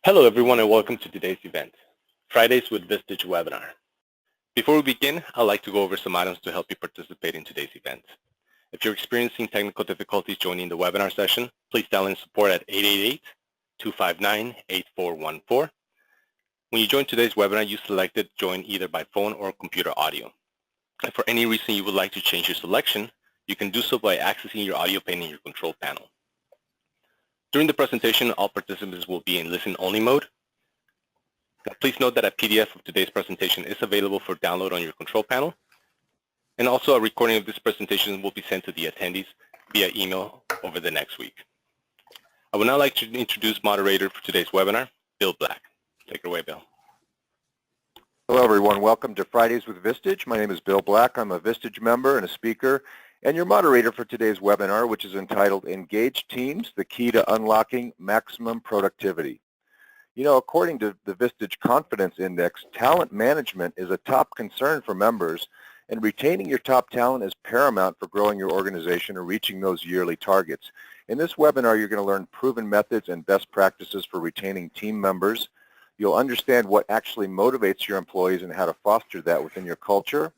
Hello everyone and welcome to today's event, Fridays with Vistage webinar. Before we begin, I'd like to go over some items to help you participate in today's event. If you're experiencing technical difficulties joining the webinar session, please dial in support at 888-259-8414. When you join today's webinar, you selected join either by phone or computer audio. If for any reason you would like to change your selection, you can do so by accessing your audio pane in your control panel. During the presentation, all participants will be in listen-only mode. Now, please note that a PDF of today's presentation is available for download on your control panel. And also a recording of this presentation will be sent to the attendees via email over the next week. I would now like to introduce moderator for today's webinar, Bill Black. Take it away, Bill. Hello, everyone. Welcome to Fridays with Vistage. My name is Bill Black. I'm a Vistage member and a speaker and your moderator for today's webinar, which is entitled Engaged Teams, the Key to Unlocking Maximum Productivity. You know, according to the Vistage Confidence Index, talent management is a top concern for members, and retaining your top talent is paramount for growing your organization or reaching those yearly targets. In this webinar, you're going to learn proven methods and best practices for retaining team members. You'll understand what actually motivates your employees and how to foster that within your culture.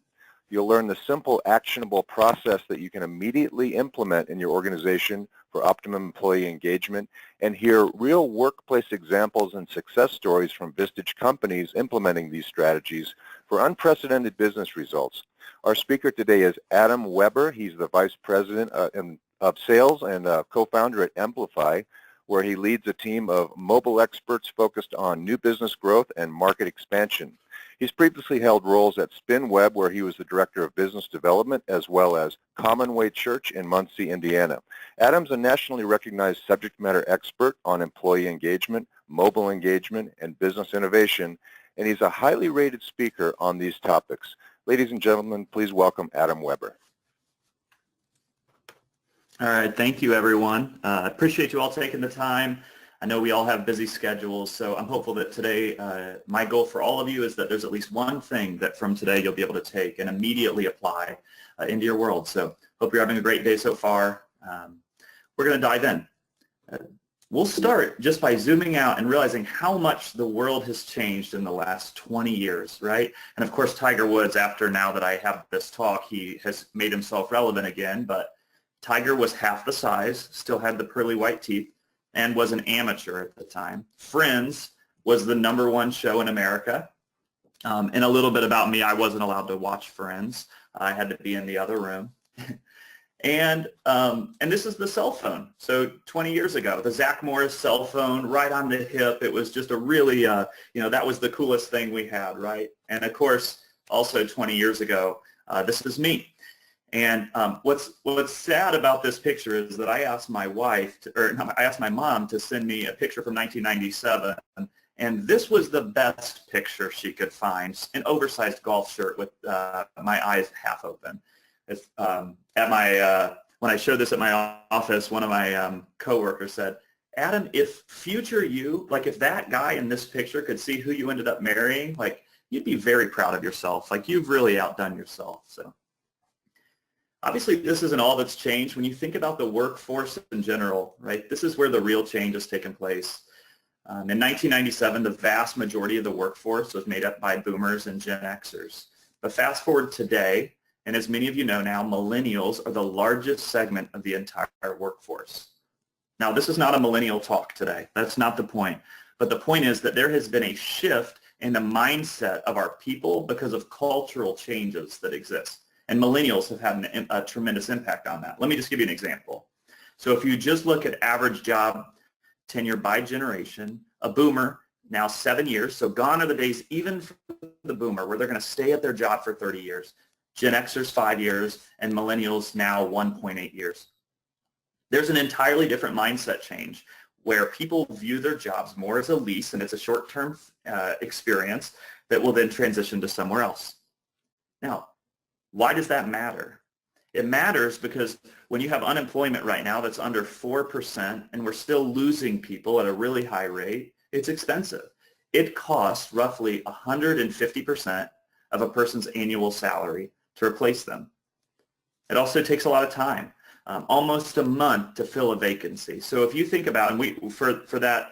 You'll learn the simple, actionable process that you can immediately implement in your organization for optimum employee engagement, and hear real workplace examples and success stories from Vistage companies implementing these strategies for unprecedented business results. Our speaker today is Adam Weber. He's the Vice President of Sales and co-founder at Amplify, where he leads a team of mobile experts focused on new business growth and market expansion. He's previously held roles at SpinWeb, where he was the Director of Business Development, as well as Commonwealth Church in Muncie, Indiana. Adam's a nationally recognized subject matter expert on employee engagement, mobile engagement, and business innovation, and he's a highly rated speaker on these topics. Ladies and gentlemen, please welcome Adam Weber. All right, thank you, everyone. I appreciate you all taking the time. I know we all have busy schedules, so I'm hopeful that today, my goal for all of you is that there's at least one thing that from today you'll be able to take and immediately apply into your world. So hope you're having a great day so far. We're going to dive in. We'll start just by zooming out and realizing how much the world has changed in the last 20 years, right? And of course, Tiger Woods, after now that I have this talk, he has made himself relevant again, but Tiger was half the size, still had the pearly white teeth, and was an amateur at the time. Friends was the #1 show in America. And a little bit about me, I wasn't allowed to watch Friends. I had to be in the other room. And this is the cell phone. So 20 years ago, the Zach Morris cell phone right on the hip. It was just a really, that was the coolest thing we had, right? And of course, also 20 years ago, this is me. And what's sad about this picture is that I asked my wife, I asked my mom to send me a picture from 1997, and this was the best picture she could find, an oversized golf shirt with my eyes half open. When I showed this at my office, one of my coworkers said, Adam, if future you, like if that guy in this picture could see who you ended up marrying, like you'd be very proud of yourself. Like you've really outdone yourself. So. Obviously, this isn't all that's changed. When you think about the workforce in general, right, this is where the real change has taken place. In 1997, the vast majority of the workforce was made up by boomers and Gen Xers. But fast forward today, and as many of you know now, millennials are the largest segment of the entire workforce. Now, this is not a millennial talk today. That's not the point. But the point is that there has been a shift in the mindset of our people because of cultural changes that exist. And millennials have had a tremendous impact on that. Let me just give you an example. So if you just look at average job tenure by generation, a boomer, now 7 years, so gone are the days even for the boomer where they're going to stay at their job for 30 years. Gen Xers 5 years, and millennials now 1.8 years. There's an entirely different mindset change where people view their jobs more as a lease, and it's a short-term experience that will then transition to somewhere else. Now, why does that matter? It matters because when you have unemployment right now that's under 4% and we're still losing people at a really high rate, it's expensive. It costs roughly 150% of a person's annual salary to replace them. It also takes a lot of time, almost a month to fill a vacancy. So if you think about, and for that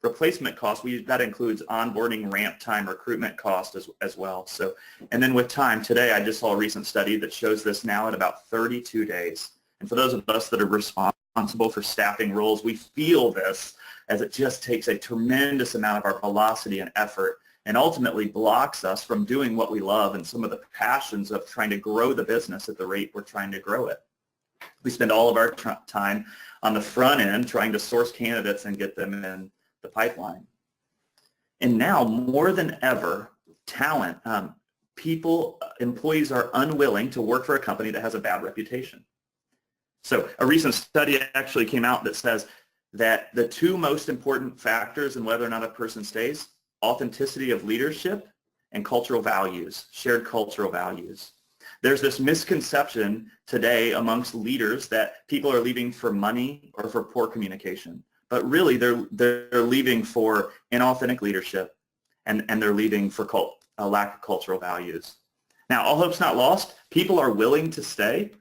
replacement cost, that includes onboarding, ramp time, recruitment cost as well. So, and then with time, today I just saw a recent study that shows this now at about 32 days. And for those of us that are responsible for staffing roles, we feel this as it just takes a tremendous amount of our velocity and effort and ultimately blocks us from doing what we love and some of the passions of trying to grow the business at the rate we're trying to grow it. We spend all of our time on the front end trying to source candidates and get them in the pipeline. And now, more than ever, talent, employees are unwilling to work for a company that has a bad reputation. So a recent study actually came out that says that the two most important factors in whether or not a person stays: authenticity of leadership and cultural values, shared cultural values. There's this misconception today amongst leaders that people are leaving for money or for poor communication, but really they're leaving for inauthentic leadership and they're leaving for a lack of cultural values. Now, all hope's not lost. People are willing to stay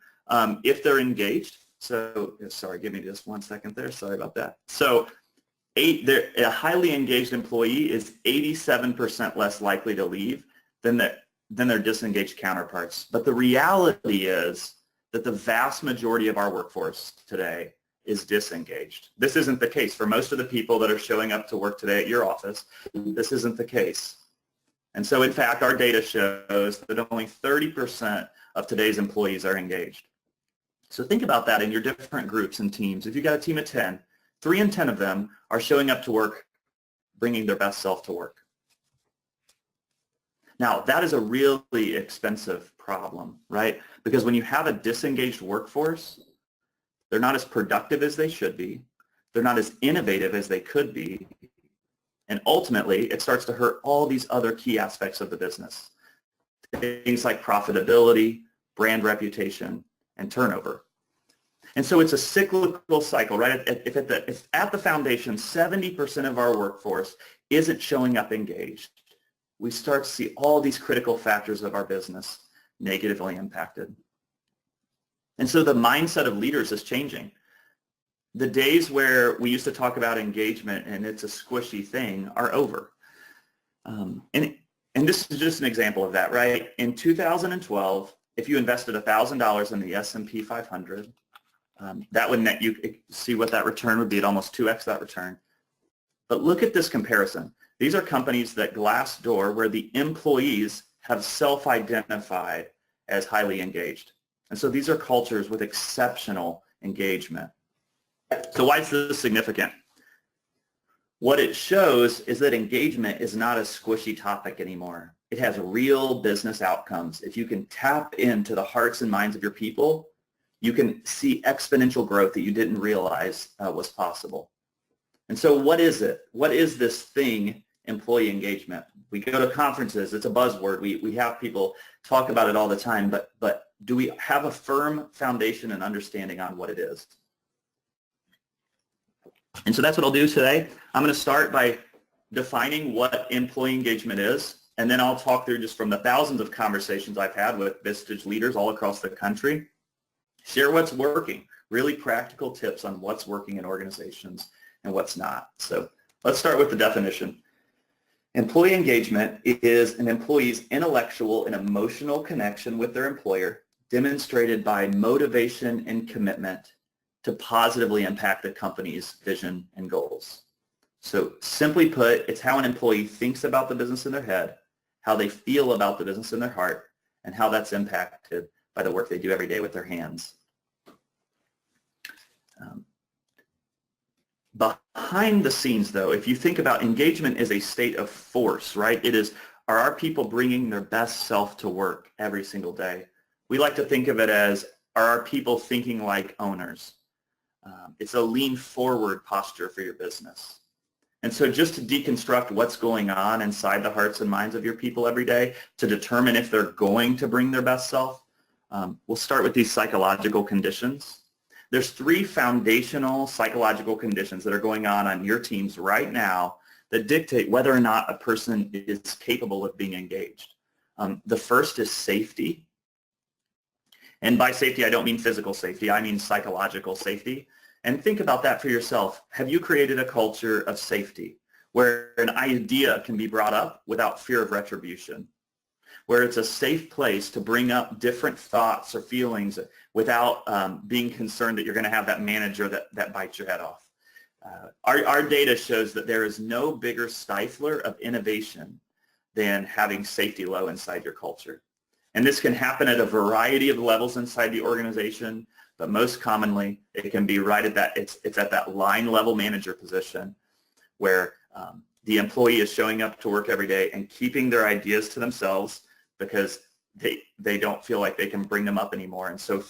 if they're engaged. So, sorry, give me just 1 second there. Sorry about that. So, a highly engaged employee is 87% less likely to leave than their disengaged counterparts. But the reality is that the vast majority of our workforce today is disengaged. This isn't the case for most of the people that are showing up to work today at your office. This isn't the case. And so, in fact, our data shows that only 30% of today's employees are engaged. So think about that in your different groups and teams. If you've got a team of 10, 3 in 10 of them are showing up to work, bringing their best self to work. Now, that is a really expensive problem, right? Because when you have a disengaged workforce, they're not as productive as they should be. They're not as innovative as they could be. And ultimately, it starts to hurt all these other key aspects of the business. Things like profitability, brand reputation, and turnover. And so it's a cyclical cycle, right? If at the foundation, 70% of our workforce isn't showing up engaged, we start to see all these critical factors of our business negatively impacted. And so the mindset of leaders is changing. The days where we used to talk about engagement and it's a squishy thing are over. And this is just an example of that, right? In 2012, if you invested $1,000 in the S&P 500, that would net you, see what that return would be at almost 2x that return. But look at this comparison. These are companies that Glassdoor, where the employees have self-identified as highly engaged. And so these are cultures with exceptional engagement. So why is this significant? What it shows is that engagement is not a squishy topic anymore. It has real business outcomes. If you can tap into the hearts and minds of your people, you can see exponential growth that you didn't realize was possible. And so what is it? What is this thing, employee engagement? We go to conferences. It's a buzzword. We have people talk about it all the time, but do we have a firm foundation and understanding on what it is? And so that's what I'll do today. I'm going to start by defining what employee engagement is, and then I'll talk through just from the thousands of conversations I've had with Vistage leaders all across the country, share what's working, really practical tips on what's working in organizations and what's not. So let's start with the definition. Employee engagement is an employee's intellectual and emotional connection with their employer demonstrated by motivation and commitment to positively impact the company's vision and goals. So simply put, it's how an employee thinks about the business in their head, how they feel about the business in their heart, and how that's impacted by the work they do every day with their hands. Behind the scenes, though, if you think about engagement as a state of force, right? It is, are our people bringing their best self to work every single day? We like to think of it as, are our people thinking like owners? It's a lean forward posture for your business. And so just to deconstruct what's going on inside the hearts and minds of your people every day to determine if they're going to bring their best self, we'll start with these psychological conditions. There's 3 foundational psychological conditions that are going on your teams right now that dictate whether or not a person is capable of being engaged. The first is safety. And by safety, I don't mean physical safety. I mean psychological safety. And think about that for yourself. Have you created a culture of safety? where an idea can be brought up without fear of retribution, where it's a safe place to bring up different thoughts or feelings without being concerned that you're going to have that manager that bites your head off. Our data shows that there is no bigger stifler of innovation than having safety low inside your culture. And this can happen at a variety of levels inside the organization, but most commonly it can be right at that, it's at that line level manager position where the employee is showing up to work every day and keeping their ideas to themselves because they don't feel like they can bring them up anymore. And so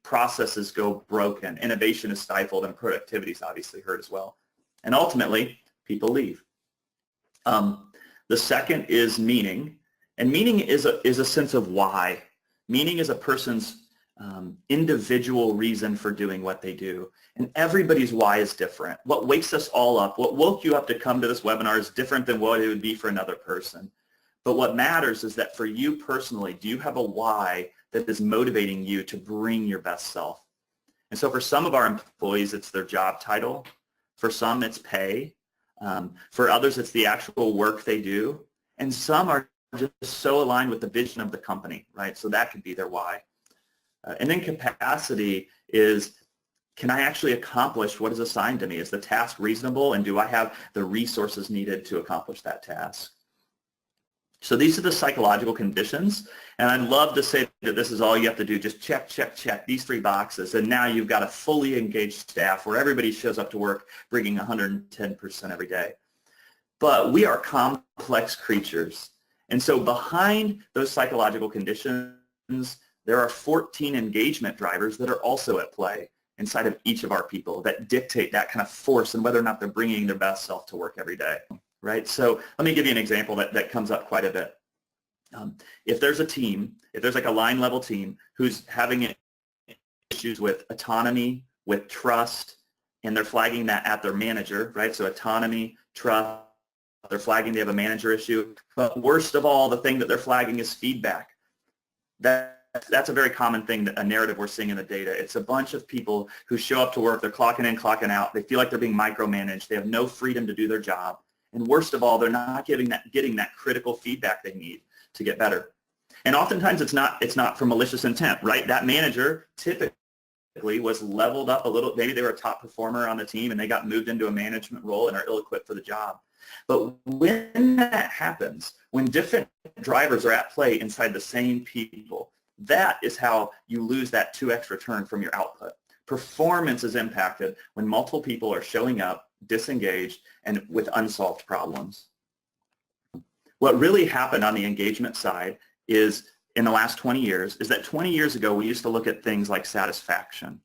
processes go broken, innovation is stifled, and productivity is obviously hurt as well. And ultimately, people leave. The second is meaning. And meaning is a sense of why. Meaning is a person's individual reason for doing what they do. And everybody's why is different. What wakes us all up, what woke you up to come to this webinar is different than what it would be for another person. But what matters is that for you personally, do you have a why that is motivating you to bring your best self? And so for some of our employees, it's their job title. For some, it's pay. For others, it's the actual work they do. And some are just so aligned with the vision of the company, right? So that could be their why. And then capacity is, can I actually accomplish what is assigned to me? Is the task reasonable, and do I have the resources needed to accomplish that task? So these are the psychological conditions, and I'd love to say that this is all you have to do, just check, check, check these 3 boxes, and now you've got a fully engaged staff where everybody shows up to work bringing 110% every day. But we are complex creatures, and so behind those psychological conditions, there are 14 engagement drivers that are also at play inside of each of our people that dictate that kind of force and whether or not they're bringing their best self to work every day. Right? So let me give you an example that comes up quite a bit. If there's a team, if there's like a line level team who's having issues with autonomy, with trust, and they're flagging that at their manager, right? So autonomy, trust, they're flagging they have a manager issue. But worst of all, the thing that they're flagging is feedback. That's a very common thing, a narrative we're seeing in the data. It's a bunch of people who show up to work, they're clocking in, clocking out, they feel like they're being micromanaged, they have no freedom to do their job. And worst of all, they're not getting that critical feedback they need to get better. And oftentimes it's not for malicious intent, right? That manager typically was leveled up a little. Maybe they were a top performer on the team and they got moved into a management role and are ill-equipped for the job. But when that happens, when different drivers are at play inside the same people, that is how you lose that 2x return from your output. Performance is impacted when multiple people are showing up disengaged and with unsolved problems. What really happened on the engagement side is in the last 20 years is that 20 years ago we used to look at things like satisfaction.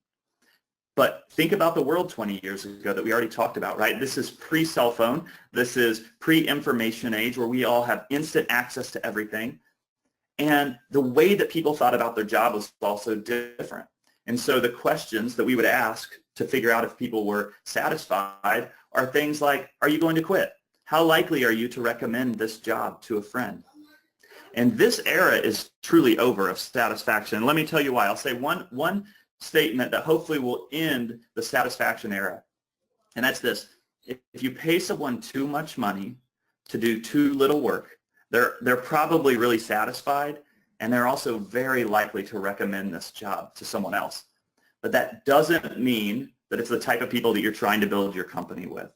But think about the world 20 years ago that we already talked about, right? This is pre-cell phone. This is pre-information age where we all have instant access to everything. And the way that people thought about their job was also different. And so the questions that we would ask to figure out if people were satisfied are things like, are you going to quit? How likely are you to recommend this job to a friend? And this era is truly over of satisfaction. Let me tell you why. I'll say one statement that hopefully will end the satisfaction era. And that's this. If you pay someone too much money to do too little work, they're probably really satisfied, and they're also very likely to recommend this job to someone else. But that doesn't mean that it's the type of people that you're trying to build your company with.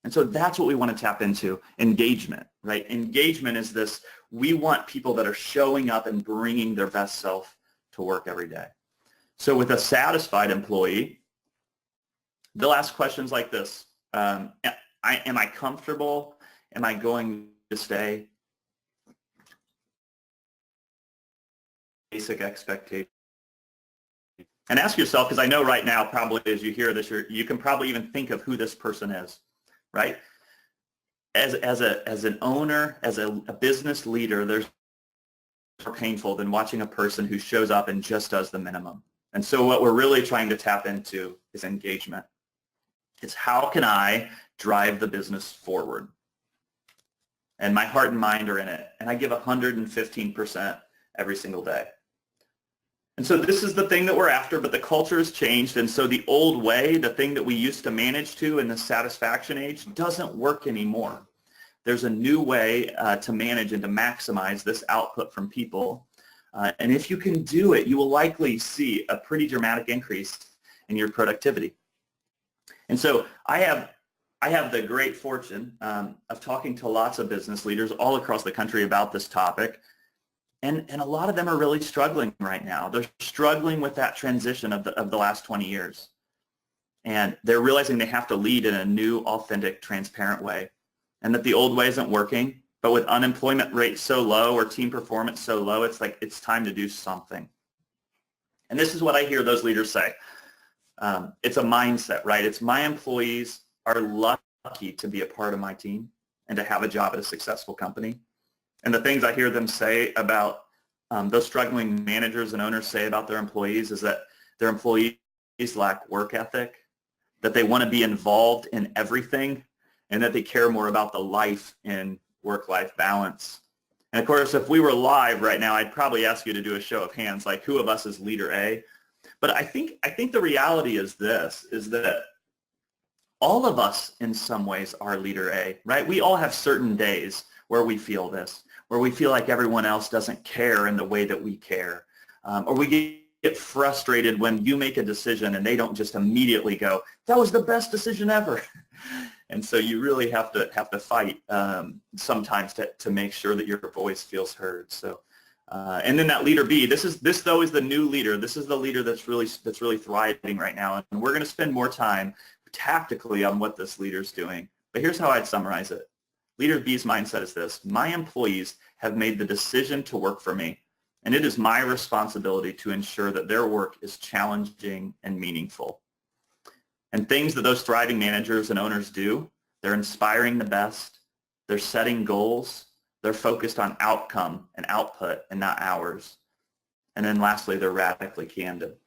And so that's what we want to tap into, engagement, right? Engagement is this, we want people that are showing up and bringing their best self to work every day. So with a satisfied employee, they'll ask questions like this. Am I comfortable? Am I going to stay? Basic expectation. And ask yourself, because I know right now, probably as you hear this, you can probably even think of who this person is, right? As an owner, as a business leader, there's more painful than watching a person who shows up and just does the minimum. And so what we're really trying to tap into is engagement. It's how can I drive the business forward? And my heart and mind are in it. And I give 115% every single day. And so this is the thing that we're after, but the culture has changed. And so the old way, the thing that we used to manage to in the satisfaction age, doesn't work anymore. There's a new way to manage and to maximize this output from people. And if you can do it, you will likely see a pretty dramatic increase in your productivity. And so I have the great fortune of talking to lots of business leaders all across the country about this topic. And a lot of them are really struggling right now. They're struggling with that transition of the last 20 years. And they're realizing they have to lead in a new, authentic, transparent way. And that the old way isn't working. But with unemployment rates so low or team performance so low, it's like it's time to do something. And this is what I hear those leaders say. It's a mindset, right? It's my employees are lucky to be a part of my team and to have a job at a successful company. And the things I hear them say about those struggling managers and owners say about their employees is that their employees lack work ethic, that they want to be involved in everything, and that they care more about the life and work-life balance. And of course, if we were live right now, I'd probably ask you to do a show of hands, like who of us is leader A? But I think the reality is this, is that all of us in some ways are leader A, right? We all have certain days where we feel this, where we feel like everyone else doesn't care in the way that we care. Or we get frustrated when you make a decision and they don't just immediately go, that was the best decision ever. And so you really have to fight sometimes to make sure that your voice feels heard. So, and then that leader B, this though is the new leader. This is the leader that's really thriving right now. And we're going to spend more time tactically on what this leader's doing. But here's how I'd summarize it. Leader B's mindset is this: my employees have made the decision to work for me, and it is my responsibility to ensure that their work is challenging and meaningful. And things that those thriving managers and owners do, they're inspiring the best, they're setting goals, they're focused on outcome and output and not hours. And then lastly, they're radically candid.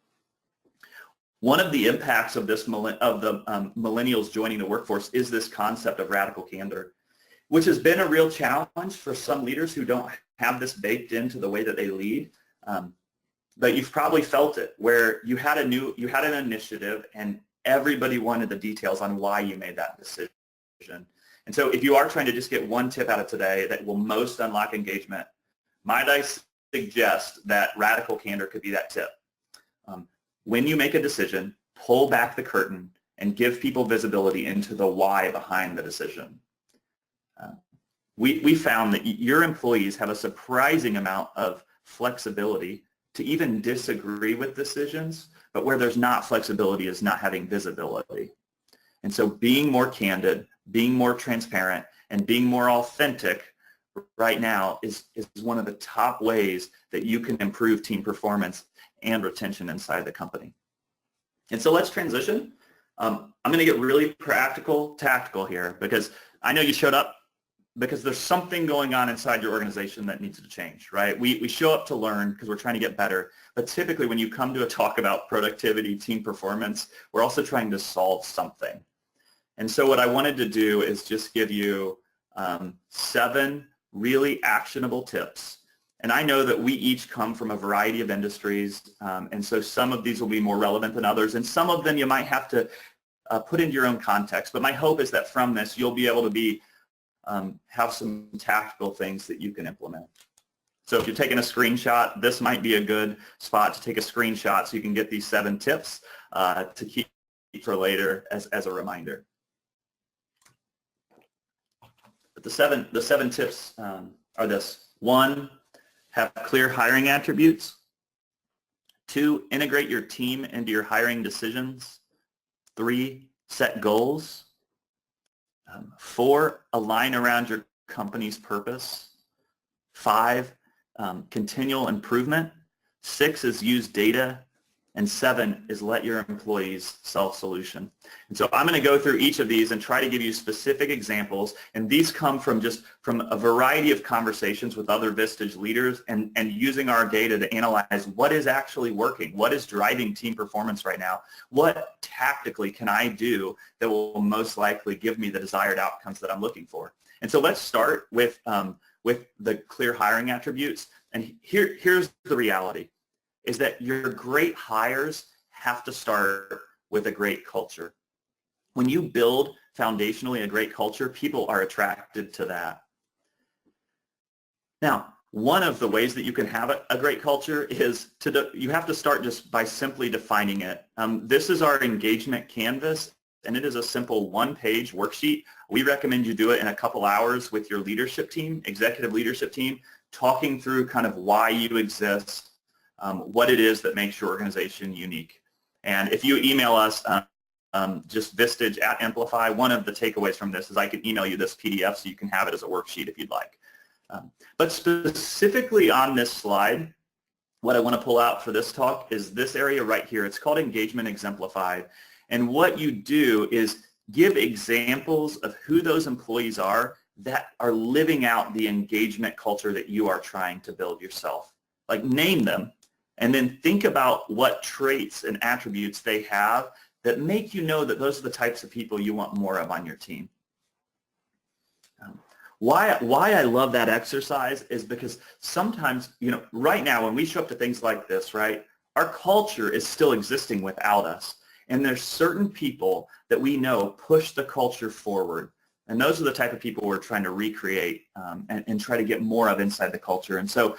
One of the impacts of millennials joining the workforce is this concept of radical candor, which has been a real challenge for some leaders who don't have this baked into the way that they lead. But you've probably felt it, where you had an initiative and everybody wanted the details on why you made that decision. And so if you are trying to just get one tip out of today that will most unlock engagement, might I suggest that radical candor could be that tip. When you make a decision, pull back the curtain and give people visibility into the why behind the decision. We found that your employees have a surprising amount of flexibility to even disagree with decisions, but where there's not flexibility is not having visibility. And so being more candid, being more transparent, and being more authentic right now is one of the top ways that you can improve team performance and retention inside the company. And so let's transition. I'm going to get really tactical here, because I know you showed up because there's something going on inside your organization that needs to change, right? We show up to learn because we're trying to get better. But typically when you come to a talk about productivity, team performance, we're also trying to solve something. And so what I wanted to do is just give you 7 really actionable tips. And I know that we each come from a variety of industries, and so some of these will be more relevant than others, and some of them you might have to put into your own context. But my hope is that from this, you'll be able to have some tactical things that you can implement. So if you're taking a screenshot, this might be a good spot to take a screenshot so you can get these 7 tips to keep for later as a reminder. But the seven tips are this: 1, have clear hiring attributes. 2, integrate your team into your hiring decisions. 3, set goals. 4, align around your company's purpose. 5, continual improvement. 6 is use data. And 7 is let your employees self-solution. And so I'm going to go through each of these and try to give you specific examples. And these come from a variety of conversations with other Vistage leaders and using our data to analyze what is actually working, what is driving team performance right now, what tactically can I do that will most likely give me the desired outcomes that I'm looking for. And so let's start with the clear hiring attributes. And here's the reality. is that your great hires have to start with a great culture. When you build foundationally a great culture, people are attracted to that. Now, one of the ways that you can have a great culture is you have to start just by simply defining it. This is our engagement canvas, and it is a simple one-page worksheet. We recommend you do it in a couple hours with your leadership team, executive leadership team, talking through kind of why you exist, what it is that makes your organization unique. And if you email us, just Vistage at Amplify, one of the takeaways from this is I can email you this PDF so you can have it as a worksheet if you'd like. But specifically on this slide, what I want to pull out for this talk is this area right here. It's called Engagement Exemplified. And what you do is give examples of who those employees are that are living out the engagement culture that you are trying to build yourself. Like, name them, and then think about what traits and attributes they have that make you know that those are the types of people you want more of on your team. Why I love that exercise is because sometimes, right now when we show up to things like this, right, our culture is still existing without us. And there's certain people that we know push the culture forward. And those are the type of people we're trying to recreate and try to get more of inside the culture. And so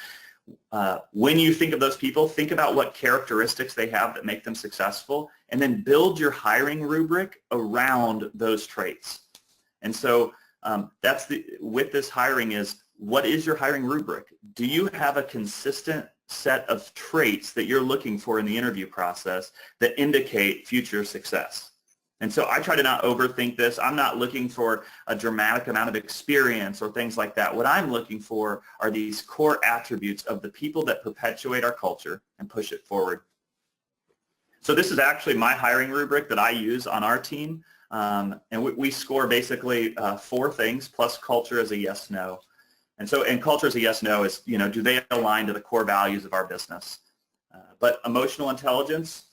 when you think of those people, think about what characteristics they have that make them successful, and then build your hiring rubric around those traits. And so with this hiring is, what is your hiring rubric? Do you have a consistent set of traits that you're looking for in the interview process that indicate future success? And so I try to not overthink this. I'm not looking for a dramatic amount of experience or things like that. What I'm looking for are these core attributes of the people that perpetuate our culture and push it forward. So this is actually my hiring rubric that I use on our team. And we score basically 4 things plus culture as a yes, no. And culture as a yes, no is, do they align to the core values of our business? But emotional intelligence,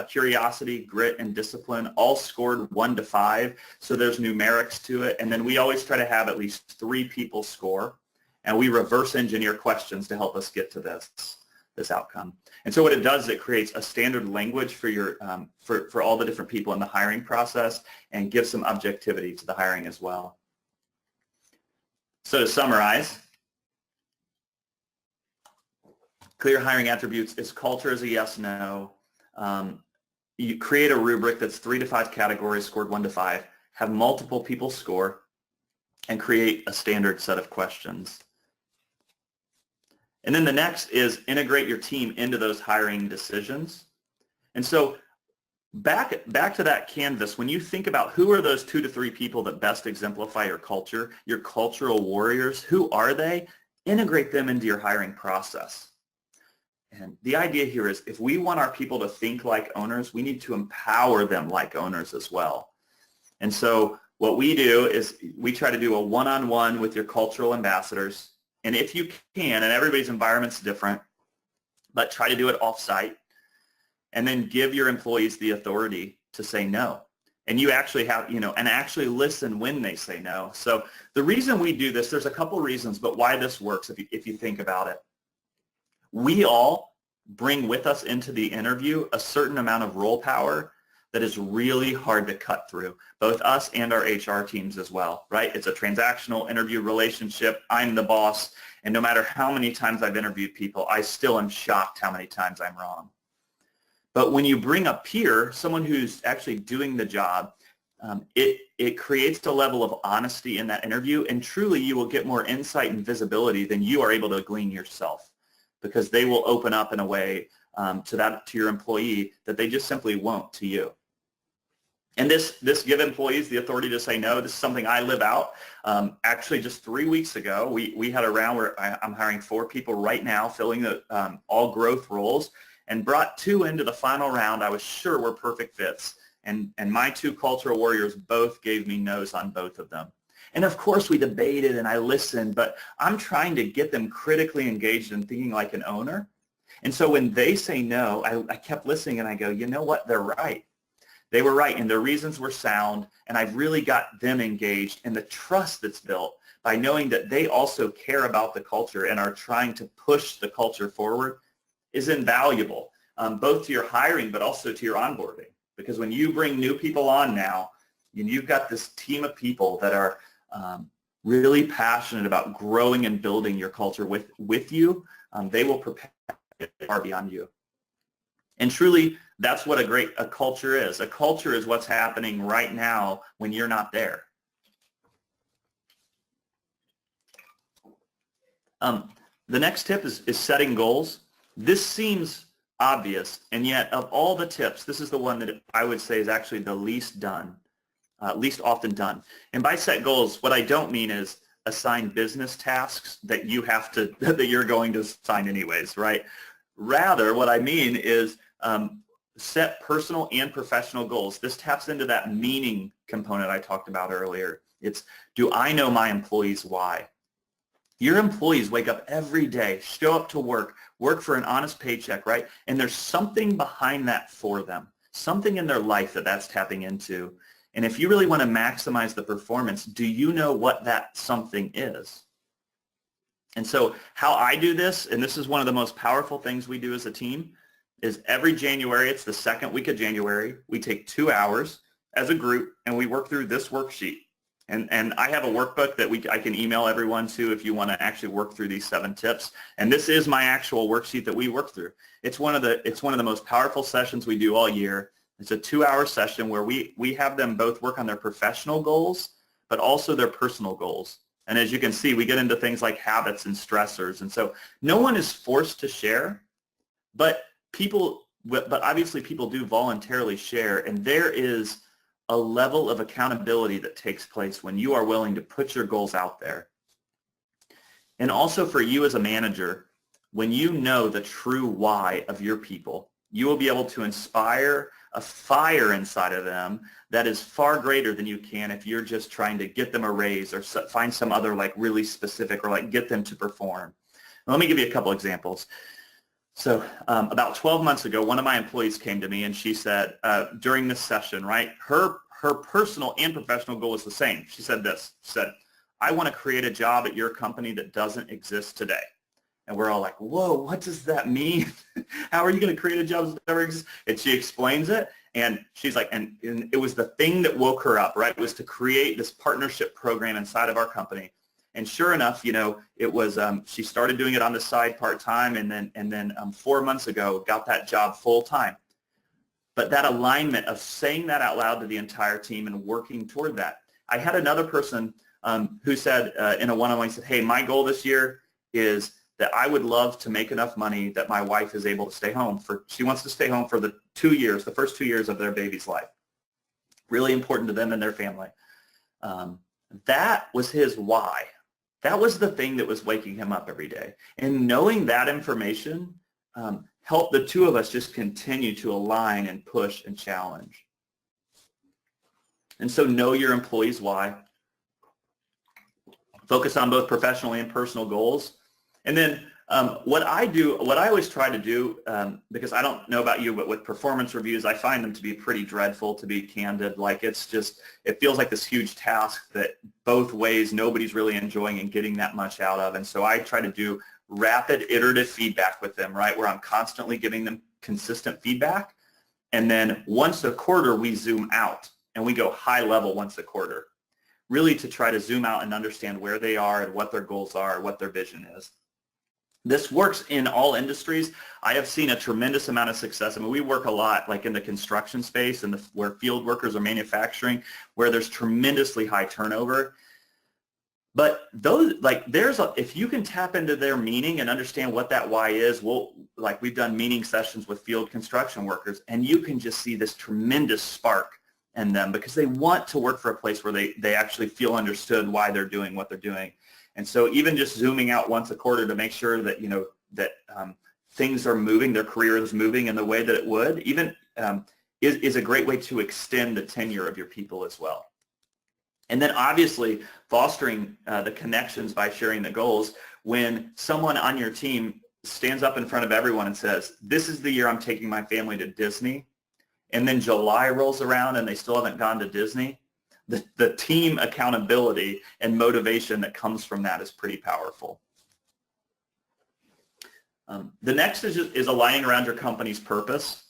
curiosity, grit, and discipline all scored 1 to 5. So there's numerics to it. And then we always try to have at least 3 people score. And we reverse engineer questions to help us get to this outcome. And so what it does is it creates a standard language for your for all the different people in the hiring process and gives some objectivity to the hiring as well. So to summarize, clear hiring attributes is culture as a yes, no. You create a rubric that's 3 to 5 categories scored 1 to 5, have multiple people score, and create a standard set of questions. And then the next is integrate your team into those hiring decisions. And so back to that canvas, when you think about who are those 2 to 3 people that best exemplify your culture, your cultural warriors, who are they? Integrate them into your hiring process. And the idea here is if we want our people to think like owners, we need to empower them like owners as well. And so what we do is we try to do a one-on-one with your cultural ambassadors. And if you can, and everybody's environment's different, but try to do it off-site, and then give your employees the authority to say no. And you actually have, and actually listen when they say no. So the reason we do this, there's a couple reasons, but why this works if you think about it. We all bring with us into the interview a certain amount of role power that is really hard to cut through, both us and our HR teams as well, right? It's a transactional interview relationship. I'm the boss, and no matter how many times I've interviewed people, I still am shocked how many times I'm wrong. But when you bring a peer, someone who's actually doing the job, it creates a level of honesty in that interview, and truly you will get more insight and visibility than you are able to glean yourself, because they will open up in a way to your employee that they just simply won't to you. And this give employees the authority to say no. This is something I live out. Actually, just 3 weeks ago, we had a round where I'm hiring 4 people right now, filling the all growth roles, and brought 2 into the final round I was sure were perfect fits. And my 2 cultural warriors both gave me no's on both of them. And of course, we debated and I listened, but I'm trying to get them critically engaged and thinking like an owner. And so when they say no, I kept listening and I go, you know what, they're right. They were right, and their reasons were sound, and I've really got them engaged, and the trust that's built by knowing that they also care about the culture and are trying to push the culture forward is invaluable, both to your hiring but also to your onboarding. Because when you bring new people on now, and you've got this team of people that are really passionate about growing and building your culture with you, they will prepare far beyond you. And truly, that's what a culture is. A culture is what's happening right now when you're not there. The next tip is setting goals. This seems obvious, and yet of all the tips, this is the one that I would say is actually the least often done. And by set goals, what I don't mean is assign business tasks that you're going to assign anyways, right? Rather, what I mean is set personal and professional goals. This taps into that meaning component I talked about earlier. It's, do I know my employees' why? Your employees wake up every day, show up to work for an honest paycheck, right? And there's something behind that for them, something in their life that's tapping into. And if you really want to maximize the performance, do you know what that something is? And so how I do this, and this is one of the most powerful things we do as a team, is every January, it's the second week of January, we take 2 hours as a group and we work through this worksheet. And I have a workbook that I can email everyone to if you want to actually work through these 7 tips. And this is my actual worksheet that we work through. It's one of the most powerful sessions we do all year. It's a 2-hour session where we have them both work on their professional goals, but also their personal goals. And as you can see, we get into things like habits and stressors. And so no one is forced to share, but obviously people do voluntarily share. And there is a level of accountability that takes place when you are willing to put your goals out there. And also for you as a manager, when you know the true why of your people, you will be able to inspire a fire inside of them that is far greater than you can if you're just trying to get them a raise or find some other like really specific or like get them to perform. Now, let me give you a couple examples. So about 12 months ago, one of my employees came to me and she said during this session, right, her personal and professional goal is the same. She said this, she said, I want to create a job at your company that doesn't exist today. And we're all like, whoa, what does that mean? How are you going to create a job that never exists? And she explains it. And she's like, and it was the thing that woke her up, right? It was to create this partnership program inside of our company. And sure enough, you know, it was, she started doing it on the side part-time and then 4 months ago got that job full-time. But that alignment of saying that out loud to the entire team and working toward that. I had another person who said in a one-on-one, said, hey, my goal this year is that I would love to make enough money that my wife is able to stay home she wants to stay home for the first 2 years of their baby's life. Really important to them and their family. That was his why. That was the thing that was waking him up every day. And knowing that information helped the two of us just continue to align and push and challenge. And so know your employees' why. Focus on both professional and personal goals. And then what I always try to do, because I don't know about you, but with performance reviews, I find them to be pretty dreadful, to be candid. Like it feels like this huge task that both ways nobody's really enjoying and getting that much out of. And so I try to do rapid iterative feedback with them, right, where I'm constantly giving them consistent feedback. And then once a quarter, we zoom out and we go high level once a quarter, really to try to zoom out and understand where they are and what their goals are, what their vision is. This works in all industries. I have seen a tremendous amount of success. I mean, we work a lot like in the construction space and where field workers are manufacturing, where there's tremendously high turnover. But if you can tap into their meaning and understand what that why is, we've done meaning sessions with field construction workers, and you can just see this tremendous spark in them because they want to work for a place where they actually feel understood why they're doing what they're doing. And so even just zooming out once a quarter to make sure that, you know, that things are moving, their career is moving in the way that it would, even is a great way to extend the tenure of your people as well. And then obviously fostering the connections by sharing the goals. When someone on your team stands up in front of everyone and says, this is the year I'm taking my family to Disney, and then July rolls around and they still haven't gone to Disney, the team accountability and motivation that comes from that is pretty powerful. The next is aligning around your company's purpose.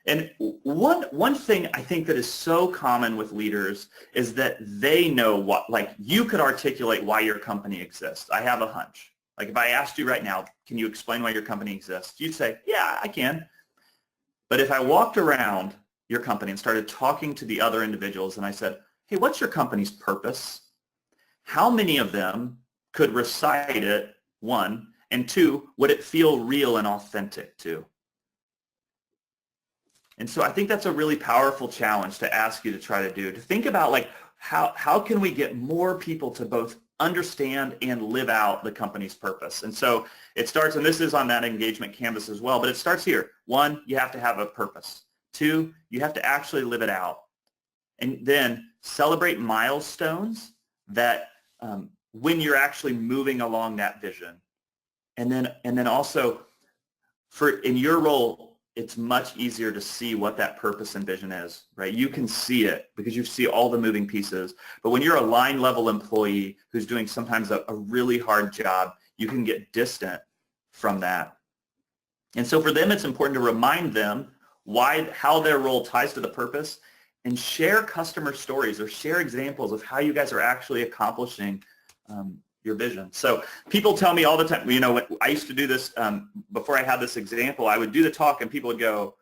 And one thing I think that is so common with leaders is that they know what, like you could articulate why your company exists. I have a hunch. Like if I asked you right now, can you explain why your company exists? You'd say, yeah, I can. But if I walked around your company and started talking to the other individuals and I said, hey, what's your company's purpose? How many of them could recite it, one, and two, would it feel real and authentic too? And so I think that's a really powerful challenge to ask you to try to do, to think about like how can we get more people to both understand and live out the company's purpose. And so it starts, and this is on that engagement canvas as well, but it starts here. One, you have to have a purpose. Two, you have to actually live it out. And then celebrate milestones that when you're actually moving along that vision. And then also in your role, it's much easier to see what that purpose and vision is, right? You can see it because you see all the moving pieces. But when you're a line level employee who's doing sometimes a really hard job, you can get distant from that. And so for them, it's important to remind them how their role ties to the purpose and share customer stories or share examples of how you guys are actually accomplishing your vision. So people tell me all the time, you know, when I used to do this before I had this example, I would do the talk and people would go,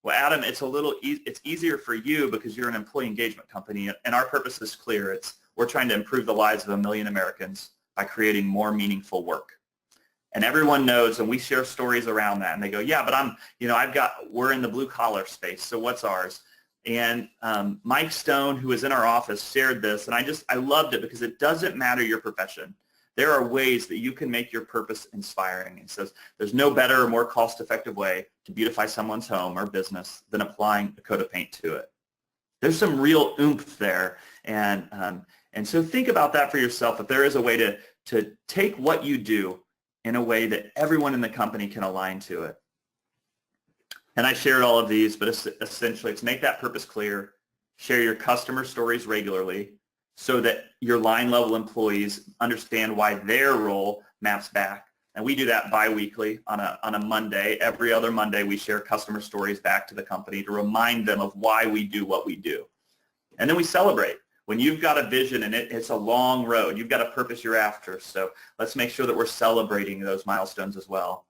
well, Adam, it's easier for you because you're an employee engagement company and our purpose is clear. We're trying to improve the lives of 1 million Americans by creating more meaningful work. And everyone knows, and we share stories around that and they go, yeah, but we're in the blue collar space. So what's ours? And Mike Stone, who is in our office, shared this, and I loved it because it doesn't matter your profession. There are ways that you can make your purpose inspiring. He says there's no better or more cost-effective way to beautify someone's home or business than applying a coat of paint to it. There's some real oomph there, and so think about that for yourself. If there is a way to take what you do in a way that everyone in the company can align to it. And I shared all of these, but essentially it's make that purpose clear, share your customer stories regularly so that your line level employees understand why their role maps back. And we do that bi-weekly on a Monday. Every other Monday we share customer stories back to the company to remind them of why we do what we do. And then we celebrate. When you've got a vision and it's a long road, you've got a purpose you're after. So let's make sure that we're celebrating those milestones as well.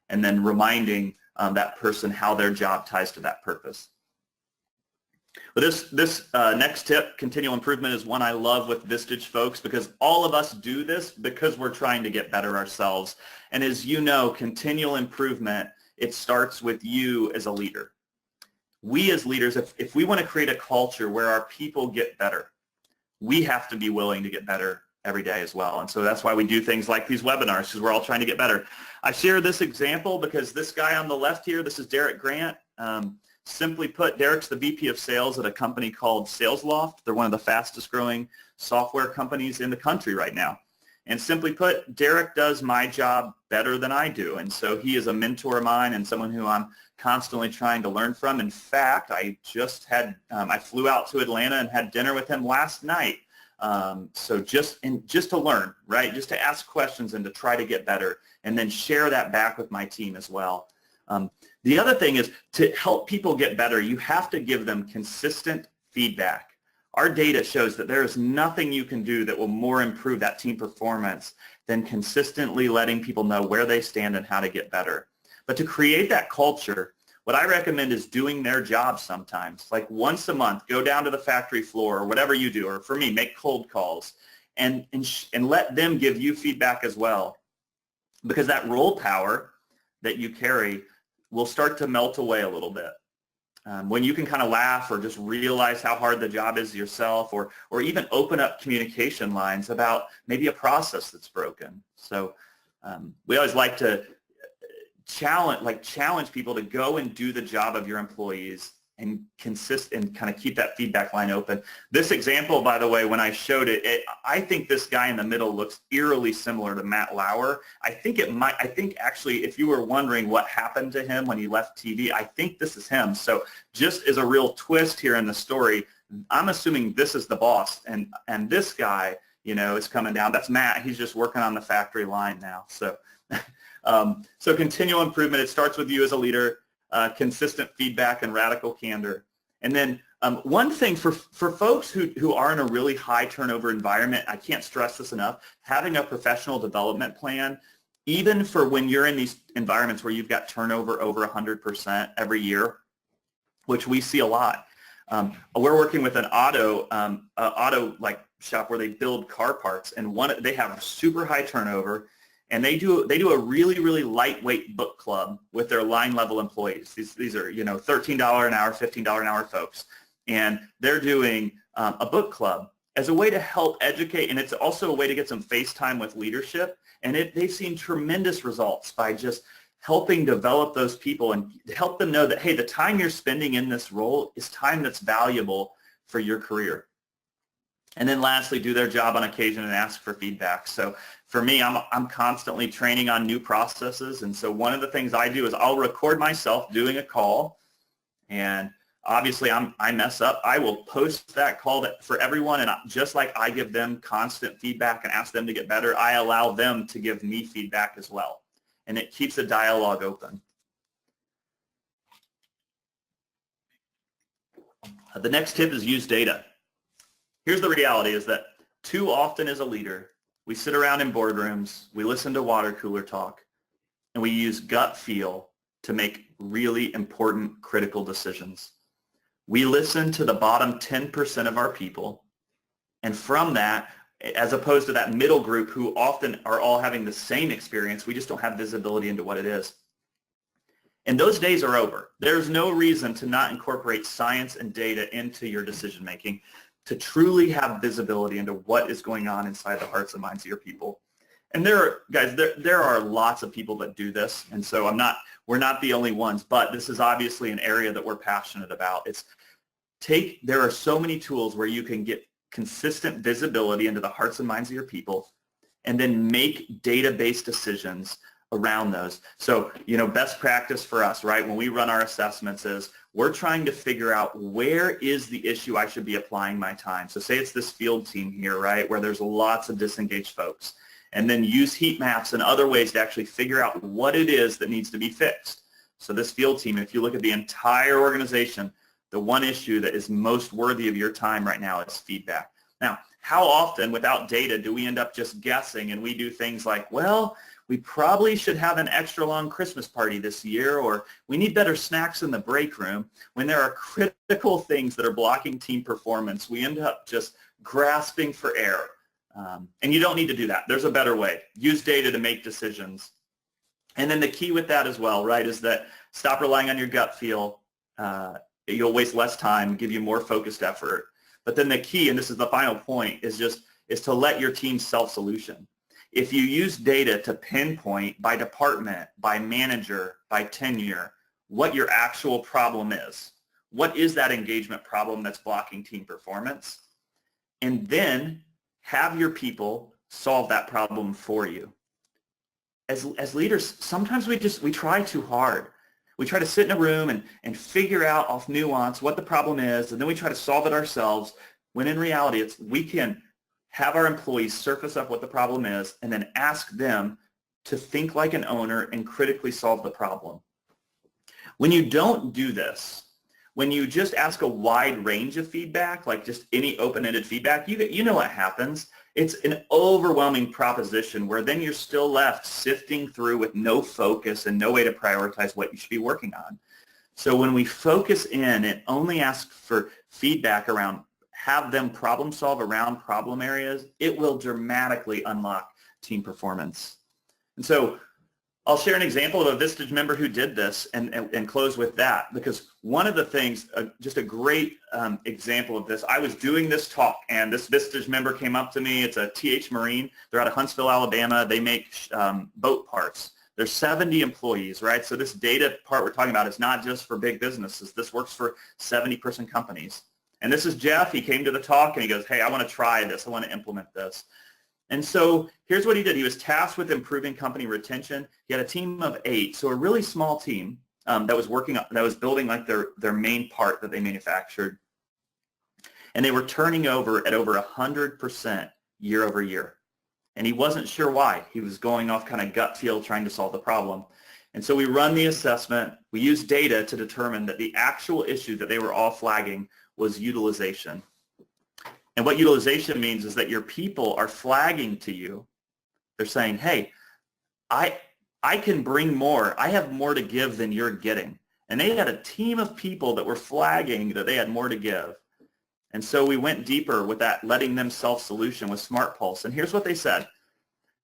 And then reminding that person how their job ties to that purpose. But this next tip, continual improvement, is one I love with Vistage folks because all of us do this because we're trying to get better ourselves. And as you know, continual improvement, it starts with you as a leader. We as leaders, if we want to create a culture where our people get better, we have to be willing to get better every day as well. And so that's why we do things like these webinars, because we're all trying to get better. I share this example because this guy on the left here, this is Derek Grant. Simply put, Derek's the VP of sales at a company called SalesLoft. They're one of the fastest growing software companies in the country right now. And simply put, Derek does my job better than I do. And so he is a mentor of mine and someone who I'm constantly trying to learn from. In fact, I flew out to Atlanta and had dinner with him last night. So just to learn, right? Just to ask questions and to try to get better and then share that back with my team as well. The other thing is to help people get better, you have to give them consistent feedback. Our data shows that there is nothing you can do that will more improve that team performance than consistently letting people know where they stand and how to get better. But to create that culture, what I recommend is doing their job sometimes. Like once a month, go down to the factory floor or whatever you do, or for me, make cold calls and let them give you feedback as well. Because that role power that you carry will start to melt away a little bit. When you can kind of laugh or just realize how hard the job is yourself, or even open up communication lines about maybe a process that's broken. So we always like to challenge people to go and do the job of your employees and kind of keep that feedback line open. This example, by the way, when I showed it, I think this guy in the middle looks eerily similar to Matt Lauer. I think actually, if you were wondering what happened to him when he left TV, I think this is him. So just as a real twist here in the story, I'm assuming this is the boss, and this guy is coming down. That's Matt. He's just working on the factory line now. So, so continual improvement, it starts with you as a leader, consistent feedback and radical candor. And then one thing for folks who are in a really high turnover environment, I can't stress this enough, having a professional development plan, even for when you're in these environments where you've got turnover over 100% every year, which we see a lot. We're working with an auto like shop where they build car parts, and they have super high turnover, and they do a really lightweight book club with their line level employees. These are $13 an hour, $15 an hour folks, and they're doing a book club as a way to help educate, and it's also a way to get some face time with leadership. And they've seen tremendous results by just helping develop those people and help them know that, hey, the time you're spending in this role is time that's valuable for your career. And then lastly, do their job on occasion and ask for feedback. So for me, I'm constantly training on new processes. And so one of the things I do is I'll record myself doing a call. And obviously I mess up. I will post that call for everyone. And just like I give them constant feedback and ask them to get better, I allow them to give me feedback as well. And it keeps the dialogue open. The next tip is use data. Here's the reality is that too often as a leader, we sit around in boardrooms, we listen to water cooler talk, and we use gut feel to make really important critical decisions. We listen to the bottom 10% of our people, and from that, as opposed to that middle group who often are all having the same experience, we just don't have visibility into what it is. And those days are over. There's no reason to not incorporate science and data into your decision making to truly have visibility into what is going on inside the hearts and minds of your people. And there are lots of people that do this, and so we're not the only ones, but this is obviously an area that we're passionate about. There are so many tools where you can get consistent visibility into the hearts and minds of your people, and then make data-based decisions around those. So, best practice for us, right, when we run our assessments is we're trying to figure out where is the issue I should be applying my time. So say it's this field team here, right, where there's lots of disengaged folks, and then use heat maps and other ways to actually figure out what it is that needs to be fixed. So this field team, if you look at the entire organization, the one issue that is most worthy of your time right now is feedback. Now, how often without data do we end up just guessing and we do things like, well, we probably should have an extra long Christmas party this year, or we need better snacks in the break room, when there are critical things that are blocking team performance. We end up just grasping for air. And you don't need to do that. There's a better way. Use data to make decisions. And then the key with that as well, right, is that stop relying on your gut feel. You'll waste less time, give you more focused effort. But then the key, and this is the final point, is to let your team self-solution. If you use data to pinpoint by department, by manager, by tenure, what your actual problem is, what is that engagement problem that's blocking team performance, and then have your people solve that problem for you. As leaders, sometimes we try too hard. We try to sit in a room and figure out off nuance what the problem is, and then we try to solve it ourselves, when in reality we can have our employees surface up what the problem is and then ask them to think like an owner and critically solve the problem. When you don't do this, when you just ask a wide range of feedback, like just any open-ended feedback, you know what happens. It's an overwhelming proposition where then you're still left sifting through with no focus and no way to prioritize what you should be working on. So when we focus in and only ask for feedback around, have them problem solve around problem areas, it will dramatically unlock team performance. And so I'll share an example of a Vistage member who did this and close with that, because one of the things, just a great example of this, I was doing this talk and this Vistage member came up to me. It's a TH Marine. They're out of Huntsville, Alabama. They make boat parts. There's 70 employees, right? So this data part we're talking about is not just for big businesses. This works for 70-person companies. And this is Jeff. He came to the talk and he goes, hey, I want to try this. I want to implement this. And so here's what he did. He was tasked with improving company retention. He had a team of 8, so a really small team that was building like their main part that they manufactured. And they were turning over at over 100% year over year. And he wasn't sure why. He was going off kind of gut feel trying to solve the problem. And so we run the assessment. We use data to determine that the actual issue that they were all flagging was utilization. And what utilization means is that your people are flagging to you. They're saying, hey, I can bring more. I have more to give than you're getting. And they had a team of people that were flagging that they had more to give. And so we went deeper with that letting them self-solution with Smart Pulse. And here's what they said.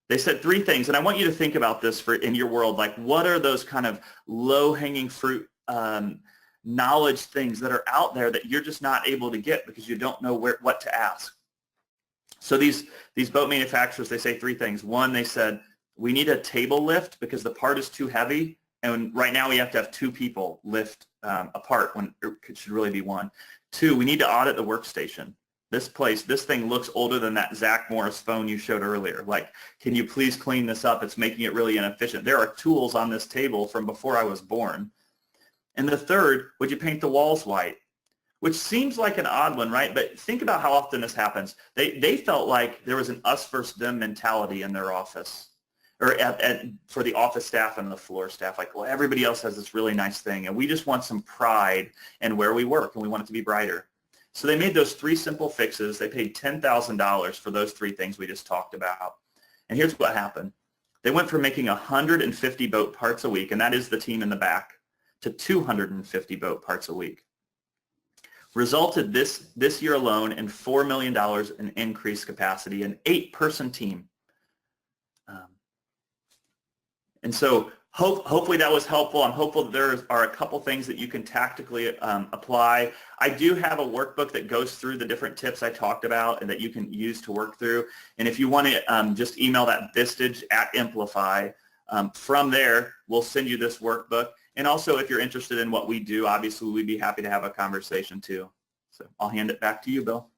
They said 3 things, and I want you to think about this for in your world. Like, what are those kind of low-hanging fruit knowledge things that are out there that you're just not able to get because you don't know what to ask? So these boat manufacturers, they say 3 things. One, they said, we need a table lift because the part is too heavy, and right now we have to have 2 people lift a part when it should really be 1. 2, we need to audit the workstation. This thing looks older than that Zach Morris phone you showed earlier. Like, can you please clean this up? It's making it really inefficient. There are tools on this table from before I was born. And the 3rd, would you paint the walls white? Which seems like an odd one, right? But think about how often this happens. They felt like there was an us versus them mentality in their office, or for the office staff and the floor staff. Like, well, everybody else has this really nice thing, and we just want some pride in where we work, and we want it to be brighter. So they made those 3 simple fixes. They paid $10,000 for those 3 things we just talked about. And here's what happened. They went from making 150 boat parts a week, and that is the team in the back, to 250 boat parts a week. Resulted this year alone in $4 million in increased capacity, an 8-person team. And so hopefully that was helpful. I'm hopeful that there are a couple things that you can tactically apply. I do have a workbook that goes through the different tips I talked about and that you can use to work through. And if you want to just email that Vistage@Amplify. From there, we'll send you this workbook. And also, if you're interested in what we do, obviously we'd be happy to have a conversation too. So I'll hand it back to you, Bill.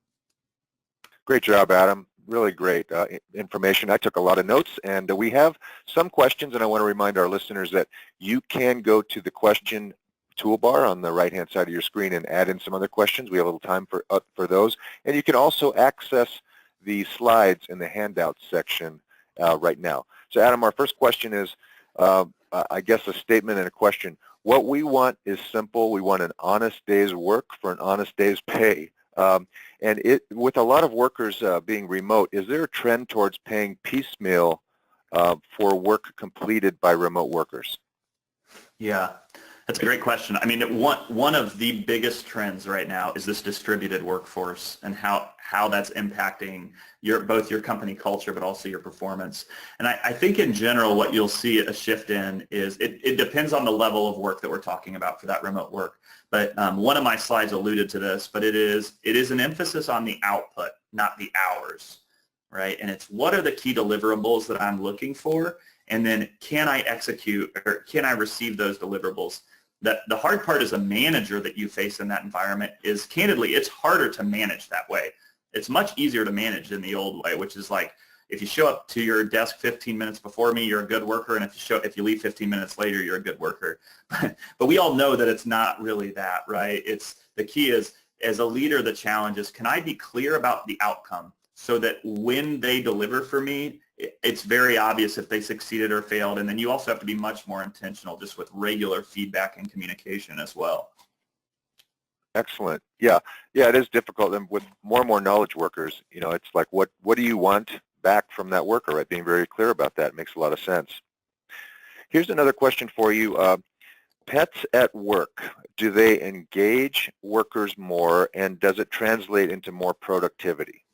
Great job, Adam. Really great information. I took a lot of notes, and we have some questions, and I want to remind our listeners that you can go to the question toolbar on the right-hand side of your screen and add in some other questions. We have a little time for those. And you can also access the slides in the handouts section right now. So, Adam, our first question is, I guess, a statement and a question. What we want is simple. We want an honest day's work for an honest day's pay. And with a lot of workers being remote, is there a trend towards paying piecemeal for work completed by remote workers? Yeah, that's a great question. I mean, one of the biggest trends right now is this distributed workforce and how that's impacting both your company culture but also your performance. And I think in general what you'll see a shift in is it depends on the level of work that we're talking about for that remote work. But one of my slides alluded to this, but it is an emphasis on the output, not the hours, right? And it's what are the key deliverables that I'm looking for, and then can I execute or can I receive those deliverables? The hard part as a manager that you face in that environment is, candidly, it's harder to manage that way. It's much easier to manage in the old way, which is like, if you show up to your desk 15 minutes before me, you're a good worker, and if you leave 15 minutes later, you're a good worker. But we all know that it's not really that, right? The key is, as a leader, the challenge is, can I be clear about the outcome so that when they deliver for me, it's very obvious if they succeeded or failed. And then you also have to be much more intentional just with regular feedback and communication as well. Excellent. Yeah, it is difficult. And with more and more knowledge workers, it's like, what do you want back from that worker, right? Being very clear about that makes a lot of sense. Here's another question for you. Pets at work, do they engage workers more, and does it translate into more productivity?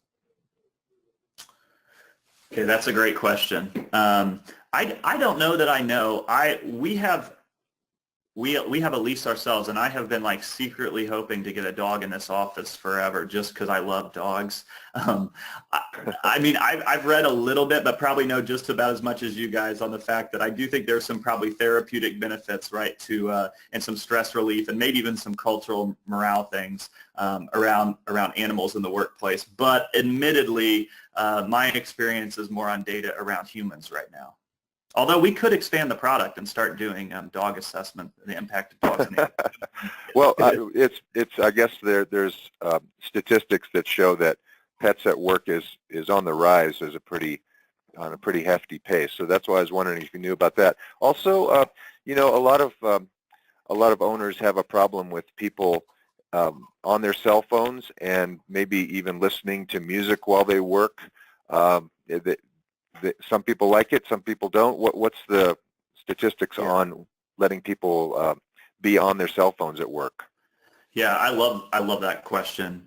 Okay, that's a great question. I don't know that I know. We have a lease ourselves, and I have been like secretly hoping to get a dog in this office forever just because I love dogs. I mean, I've read a little bit, but probably know just about as much as you guys on the fact that I do think there's some probably therapeutic benefits, right, to and some stress relief, and maybe even some cultural morale things around animals in the workplace. But admittedly, my experience is more on data around humans right now. Although we could expand the product and start doing dog assessment, the impact of dogs. Well, it's I guess there's statistics that show that pets at work is on the rise as on a pretty hefty pace. So that's why I was wondering if you knew about that. Also, you know, a lot of owners have a problem with people on their cell phones and maybe even listening to music while they work. Some people like it, some people don't. What's the statistics on letting people be on their cell phones at work? Yeah, I love that question.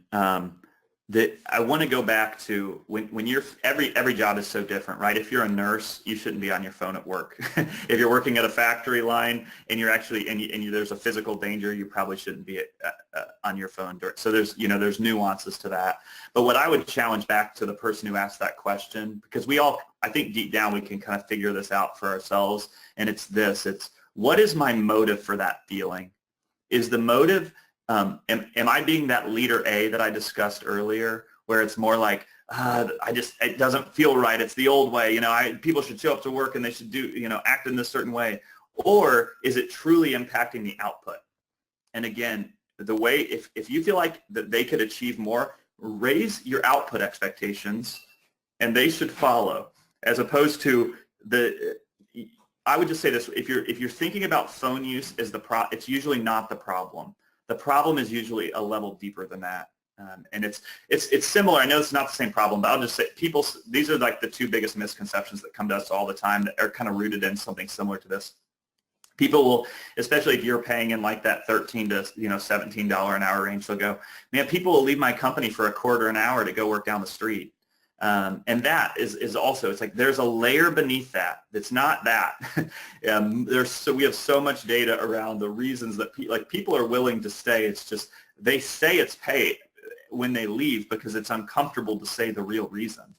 That I want to go back to when you're every job is so different, right? If you're a nurse, you shouldn't be on your phone at work. If you're working at a factory line and you're actually there's a physical danger, you probably shouldn't be on your phone. So there's nuances to that. But what I would challenge back to the person who asked that question, because I think deep down we can kind of figure this out for ourselves, and it's what is my motive for that feeling? Is the motive am I being that leader A that I discussed earlier, where it's more like, it doesn't feel right. It's the old way. People should show up to work and they should do, act in this certain way. Or is it truly impacting the output? And again, the way, if you feel like that they could achieve more, raise your output expectations and they should follow, as opposed to I would just say this, if you're thinking about phone use as it's usually not the problem. The problem is usually a level deeper than that. And it's similar. I know it's not the same problem, but I'll just say these are like the two biggest misconceptions that come to us all the time that are kind of rooted in something similar to this. People will, especially if you're paying in like that $13 to $17 an hour range, they'll go, man, people will leave my company for a quarter an hour to go work down the street. And that is also, it's like there's a layer beneath that that's not that. We have so much data around the reasons that people are willing to stay. It's just they say it's pay when they leave because it's uncomfortable to say the real reason.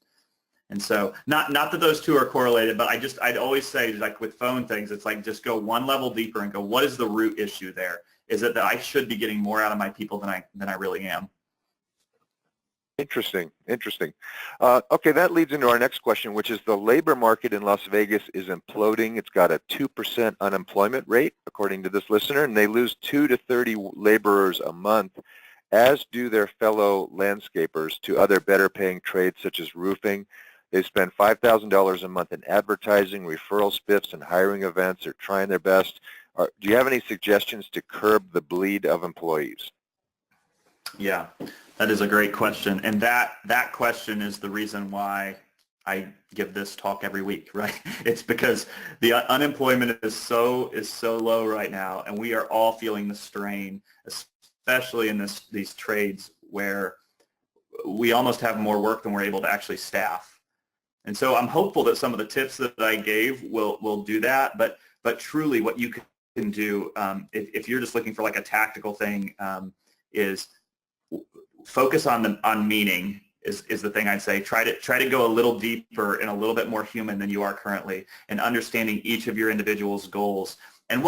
And so not that those two are correlated, but I'd always say, like with phone things, it's like just go one level deeper and go, what is the root issue there? Is it that I should be getting more out of my people than I really am? Interesting. Okay, that leads into our next question, which is the labor market in Las Vegas is imploding. It's got a 2% unemployment rate, according to this listener, and they lose 2 to 30 laborers a month, as do their fellow landscapers, to other better-paying trades such as roofing. They spend $5,000 a month in advertising, referral spiffs, and hiring events. They're trying their best. Do you have any suggestions to curb the bleed of employees? Yeah, that is a great question. And that question is the reason why I give this talk every week, right? It's because the unemployment is so low right now, and we are all feeling the strain, especially in these trades where we almost have more work than we're able to actually staff. And so I'm hopeful that some of the tips that I gave will do that. But truly, what you can do if you're just looking for like a tactical thing is focus on meaning is the thing I'd say. Try to go a little deeper and a little bit more human than you are currently, and understanding each of your individual's goals. And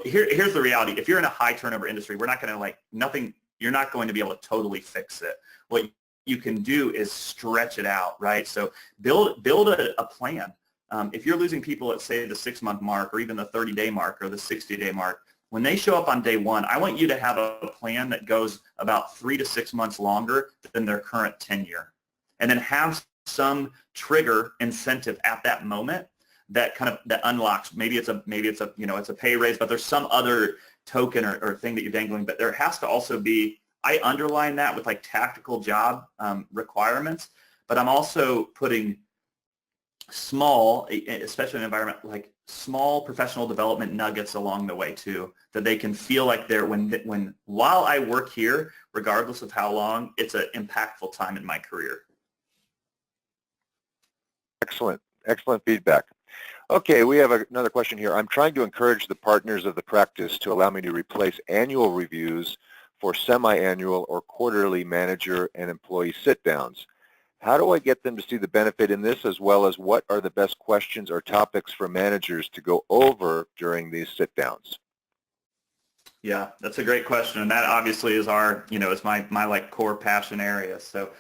here's the reality: if you're in a high turnover industry, we're not going to you're not going to be able to totally fix it. What you can do is stretch it out, right? So build a plan. If you're losing people at, say, the 6-month mark, or even the 30-day mark, or the 60-day mark, when they show up on day one, I want you to have a plan that goes about 3 to 6 months longer than their current tenure, and then have some trigger incentive at that moment that unlocks. Maybe it's a pay raise, but there's some other token or thing that you're dangling. But there has to also be, I underline that with like tactical job requirements, but I'm also putting small, especially in an environment like small professional development nuggets along the way too, that they can feel like they're while I work here, regardless of how long, it's an impactful time in my career. Excellent feedback. Okay, we have another question here. I'm trying to encourage the partners of the practice to allow me to replace annual reviews for semi-annual or quarterly manager and employee sit-downs. How do I get them to see the benefit in this, as well as what are the best questions or topics for managers to go over during these sit-downs? Yeah, that's a great question, and that obviously is is my like core passion area. So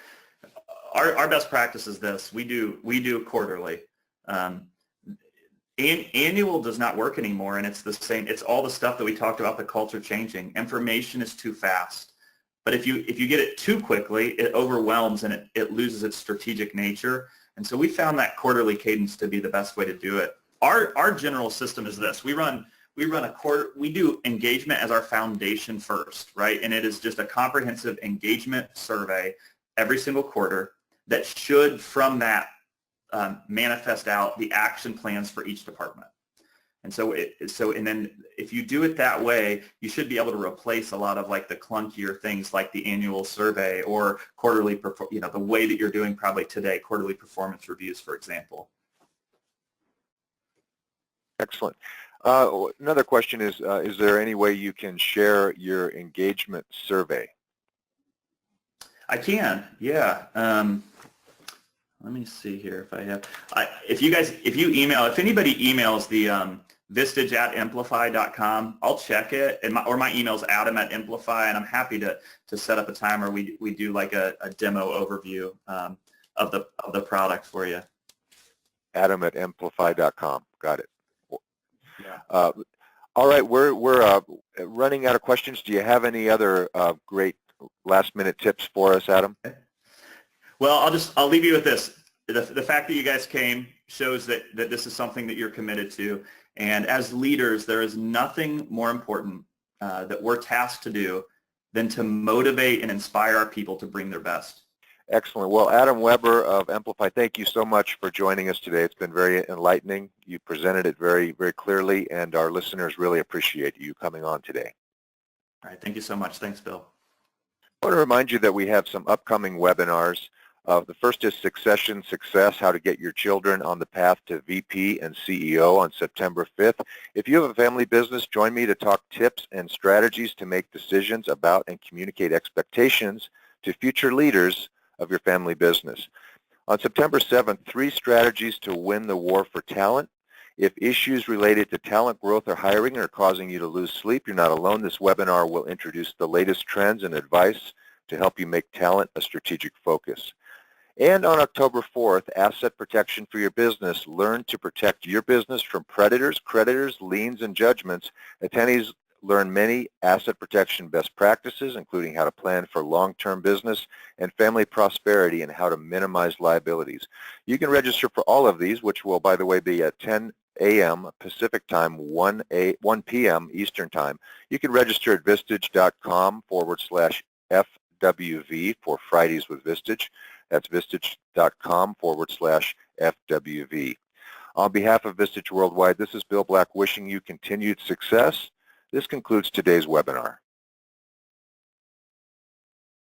our best practice is this: we do quarterly. Annual does not work anymore, and it's the same. It's all the stuff that we talked about, the culture changing. Information is too fast. But if you get it too quickly, it overwhelms and it loses its strategic nature. And so we found that quarterly cadence to be the best way to do it. Our general system is this: we do engagement as our foundation first, right? And it is just a comprehensive engagement survey every single quarter that should, from that, manifest out the action plans for each department. And and then if you do it that way, you should be able to replace a lot of like the clunkier things like the annual survey or quarterly, the way that you're doing probably today, quarterly performance reviews, for example. Excellent. Another question is there any way you can share your engagement survey? I can, yeah. Let me see here if I have. If anybody emails the Vistage@implify.com, I'll check it, or my email's Adam@implify, and I'm happy to set up a time where we do like a demo overview of the product for you. Adam@implify.com. Got it. Yeah. All right, we're running out of questions. Do you have any other great last-minute tips for us, Adam? Well, I'll leave you with this. The fact that you guys came shows that this is something that you're committed to. And as leaders, there is nothing more important that we're tasked to do than to motivate and inspire our people to bring their best. Excellent. Well, Adam Weber of Amplify, thank you so much for joining us today. It's been very enlightening. You presented it very, very clearly, and our listeners really appreciate you coming on today. All right. Thank you so much. Thanks, Bill. I want to remind you that we have some upcoming webinars. The first is Succession Success, how to get your children on the path to VP and CEO on September 5th. If you have a family business, join me to talk tips and strategies to make decisions about and communicate expectations to future leaders of your family business. On September 7th, 3 strategies to win the war for talent. If issues related to talent growth or hiring are causing you to lose sleep, you're not alone. This webinar will introduce the latest trends and advice to help you make talent a strategic focus. And on October 4th, Asset Protection for Your Business. Learn to protect your business from predators, creditors, liens, and judgments. Attendees learn many asset protection best practices, including how to plan for long-term business and family prosperity and how to minimize liabilities. You can register for all of these, which will, by the way, be at 10 a.m. Pacific Time, 1 p.m. Eastern Time. You can register at vistage.com/FWV for Fridays with Vistage. That's vistage.com/FWV. On behalf of Vistage Worldwide, this is Bill Black wishing you continued success. This concludes today's webinar.